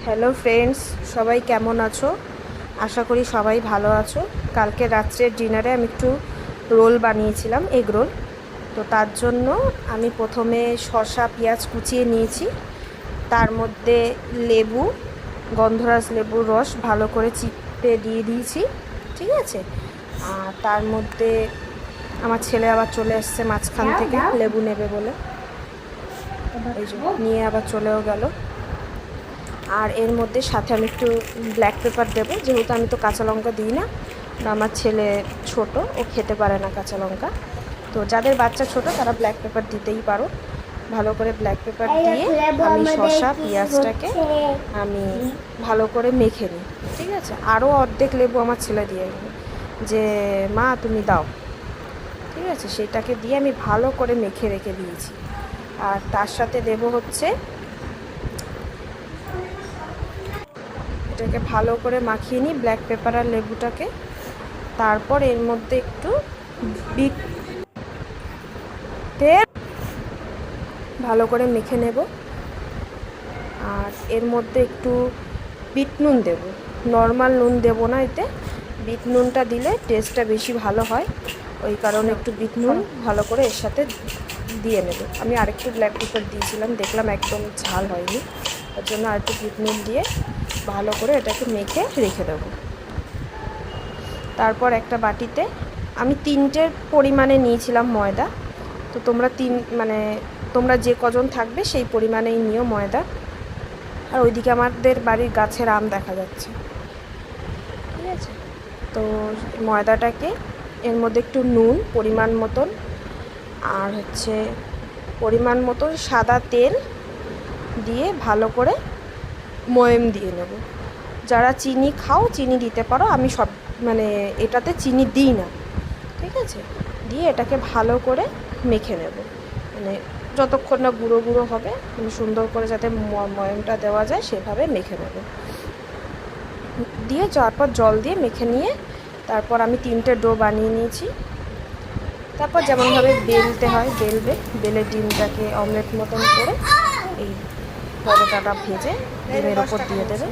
Hello friends, সবাই কেমন আছো? আশা করি সবাই ভালো আছো। কালকে রাত্রের ডিনারে আমি একটু রোল বানিয়েছিলাম, এগ রোল। তো তার জন্য আমি প্রথমে শসা পেঁয়াজ কুচিয়ে নিয়েছি, তার মধ্যে লেবু, গন্ধরাজ লেবুর রস ভালো করে চিপে দিয়ে দিয়েছি, ঠিক আছে। আর তার মধ্যে আমার ছেলে আবার চলে এসছে মাঝখান থেকে লেবু নেবে বলে, এই যে নিয়ে আবার চলেও গেল। আর এর মধ্যে সাথে আমি একটু ব্ল্যাক পেপার দেবো, যেহেতু আমি তো কাঁচা লঙ্কা দিই না, আমার ছেলে ছোট, ও খেতে পারে না কাঁচা লঙ্কা। তো যাদের বাচ্চা ছোট তারা ব্ল্যাক পেপার দিতেই পারো। ভালো করে ব্ল্যাক পেপার দিয়ে আমি শসা পেঁয়াজটাকে আমি ভালো করে মেখে নিই, ঠিক আছে। আরও অর্ধেক লেবু আমার ছেলে দিয়ে যে মা তুমি দাও, ঠিক আছে। সেটাকে দিয়ে আমি ভালো করে মেখে রেখে দিয়েছি। আর তার সাথে দেবো হচ্ছে, এটাকে ভালো করে মাখিয়ে নিই ব্ল্যাক পেপার আর লেবুটাকে। তারপর এর মধ্যে একটু বিট তেল ভালো করে মেখে নেব। আর এর মধ্যে একটু বিট নুন দেবো, নর্মাল নুন দেবো না, এতে বিট নুনটা দিলে টেস্টটা বেশি ভালো হয়। ওই কারণে একটু বিট নুন ভালো করে এর সাথে দিয়ে নেব। আমি আরেকটু ব্ল্যাক পেপার দিয়েছিলাম, দেখলাম একদম ঝাল হয়নি, তার জন্য আরেকটু বিট নুন দিয়ে ভালো করে এটাকে মেখে রেখে দেবো। তারপর একটা বাটিতে আমি 3টের পরিমাণে নিয়েছিলাম ময়দা। তো তোমরা যে কজন থাকবে সেই পরিমাণেই নিও ময়দা। আর ওইদিকে আমাদের বাড়ির গাছের আম দেখা যাচ্ছে, ঠিক আছে। তো ময়দাটাকে এর মধ্যে একটু নুন পরিমাণ মতন, আর হচ্ছে পরিমাণ মতন সাদা তেল দিয়ে ভালো করে ময়াম দিয়ে নেব। যারা চিনি খাও চিনি দিতে পারো, আমি এটাতে চিনি দিই না, ঠিক আছে। দিয়ে এটাকে ভালো করে মেখে নেব, যতক্ষণ না গুঁড়ো গুঁড়ো হবে, সুন্দর করে যাতে ময়ামটা দেওয়া যায় সেভাবে মেখে নেব। দিয়ে তারপর জল দিয়ে মেখে নিয়ে তারপর আমি 3টে ডো বানিয়ে নিয়েছি। তারপর যেমনভাবে বেলতে হয় বেলে ডিমটাকে অমলেট মতন করে এই পরোটাটা ভেজে ডিমের ওপর দিয়ে দেবে,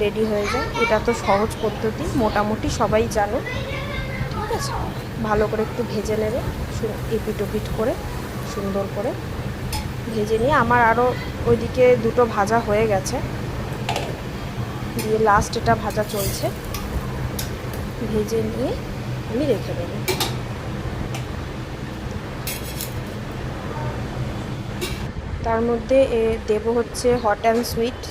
রেডি হয়ে যায়। এটা তো সহজ পদ্ধতি, মোটামুটি সবাই জানো, ঠিক আছে। ভালো করে একটু ভেজে নেবে, এপিট ওপিট করে সুন্দর করে ভেজে নিয়ে, আমার আরও ওইদিকে 2টো ভাজা হয়ে গেছে, দিয়ে লাস্ট এটা ভাজা চলছে, ভেজে নিয়ে আমি রেখে দেবো। তার মধ্যে দেবো হচ্ছে হট অ্যান্ড সুইট